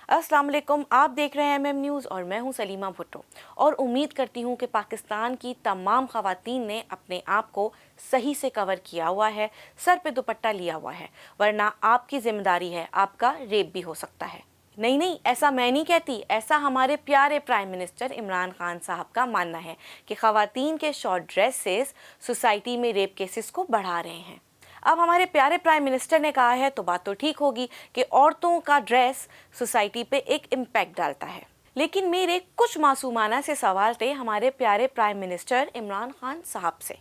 अस्सलाम वालेकुम, आप देख रहे हैं MM न्यूज़ और मैं हूं सलीमा भुट्टो और उम्मीद करती हूं कि पाकिस्तान की तमाम ख़वातीन ने अपने आप को सही से कवर किया हुआ है, सर पे दुपट्टा लिया हुआ है, वरना आपकी जिम्मेदारी है, आपका रेप भी हो सकता है। नहीं, ऐसा मैं नहीं कहती, ऐसा हमारे प्यारे प्राइम मिनिस्टर इमरान खान साहब का मानना है कि ख़वातीन के शॉर्ट ड्रेसेस सोसाइटी में रेप केसेस को बढ़ा रहे हैं। अब हमारे प्यारे प्राइम मिनिस्टर ने कहा है तो बात तो ठीक होगी कि औरतों का ड्रेस सोसाइटी पे एक इम्पैक्ट डालता है, लेकिन मेरे कुछ मासूमाना से सवाल थे हमारे प्यारे प्राइम मिनिस्टर इमरान खान साहब से।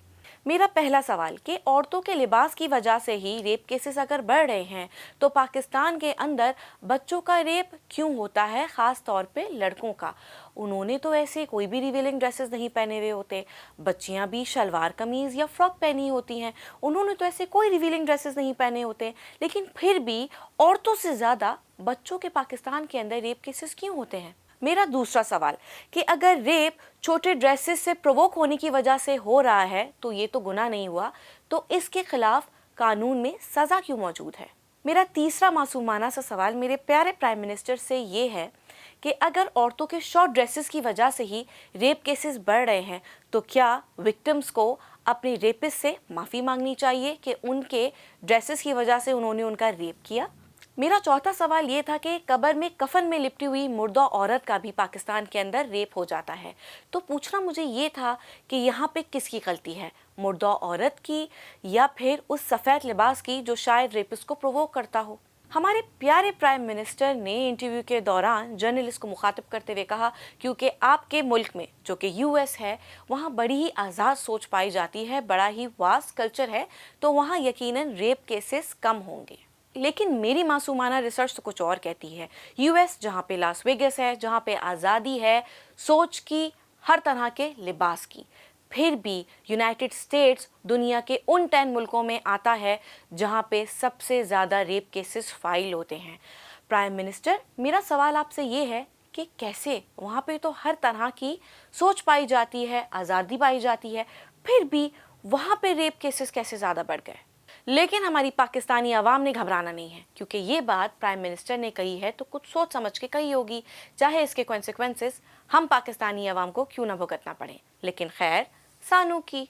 मेरा पहला सवाल कि औरतों के लिबास की वजह से ही रेप केसेस अगर बढ़ रहे हैं तो पाकिस्तान के अंदर बच्चों का रेप क्यों होता है, ख़ास तौर पे लड़कों का? उन्होंने तो ऐसे कोई भी रिवीलिंग ड्रेसेस नहीं पहने हुए होते, बच्चियां भी शलवार कमीज़ या फ्रॉक पहनी होती हैं, उन्होंने तो ऐसे कोई रिवीलिंग ड्रेसेस नहीं पहने होते, लेकिन फिर भी औरतों से ज़्यादा बच्चों के पाकिस्तान के अंदर रेप केसेस क्यों होते हैं? मेरा दूसरा सवाल कि अगर रेप छोटे ड्रेसेस से प्रोवोक होने की वजह से हो रहा है तो ये तो गुनाह नहीं हुआ, तो इसके खिलाफ कानून में सज़ा क्यों मौजूद है? मेरा तीसरा मासूमाना सा सवाल मेरे प्यारे प्राइम मिनिस्टर से ये है कि अगर औरतों के शॉर्ट ड्रेसेस की वजह से ही रेप केसेस बढ़ रहे हैं तो क्या विक्टिम्स को अपने रेपिस्ट से माफ़ी मांगनी चाहिए कि उनके ड्रेसेस की वजह से उन्होंने उनका रेप किया? मेरा चौथा सवाल ये था कि कब्र में कफन में लिपटी हुई मुर्दा औरत का भी पाकिस्तान के अंदर रेप हो जाता है, तो पूछना मुझे ये था कि यहाँ पे किसकी गलती है, मुर्दा औरत की या फिर उस सफ़ेद लिबास की जो शायद रेपिस्ट को प्रोवोक करता हो? हमारे प्यारे प्राइम मिनिस्टर ने इंटरव्यू के दौरान जर्नलिस्ट को मुखातिब करते हुए कहा, क्योंकि आपके मुल्क में जो कि US है, वहाँ बड़ी ही आज़ाद सोच पाई जाती है, बड़ा ही वास्ट कल्चर है, तो वहाँ यकीनन रेप केसेस कम होंगे। लेकिन मेरी मासूमाना रिसर्च तो कुछ और कहती है। US जहाँ पे लास वेगस है, जहाँ पे आज़ादी है सोच की, हर तरह के लिबास की, फिर भी यूनाइटेड स्टेट्स दुनिया के उन 10 मुल्कों में आता है जहाँ पे सबसे ज़्यादा रेप केसेस फाइल होते हैं। प्राइम मिनिस्टर, मेरा सवाल आपसे ये है कि कैसे वहाँ पे तो हर तरह की सोच पाई जाती है, आज़ादी पाई जाती है, फिर भी वहाँ पे रेप केसेस कैसे ज़्यादा बढ़ गए? लेकिन हमारी पाकिस्तानी आवाम ने घबराना नहीं है, क्योंकि ये बात प्राइम मिनिस्टर ने कही है तो कुछ सोच समझ के कही होगी, चाहे इसके कॉन्सिक्वेंसेस हम पाकिस्तानी आवाम को क्यों ना भुगतना पड़े। लेकिन खैर, सानू की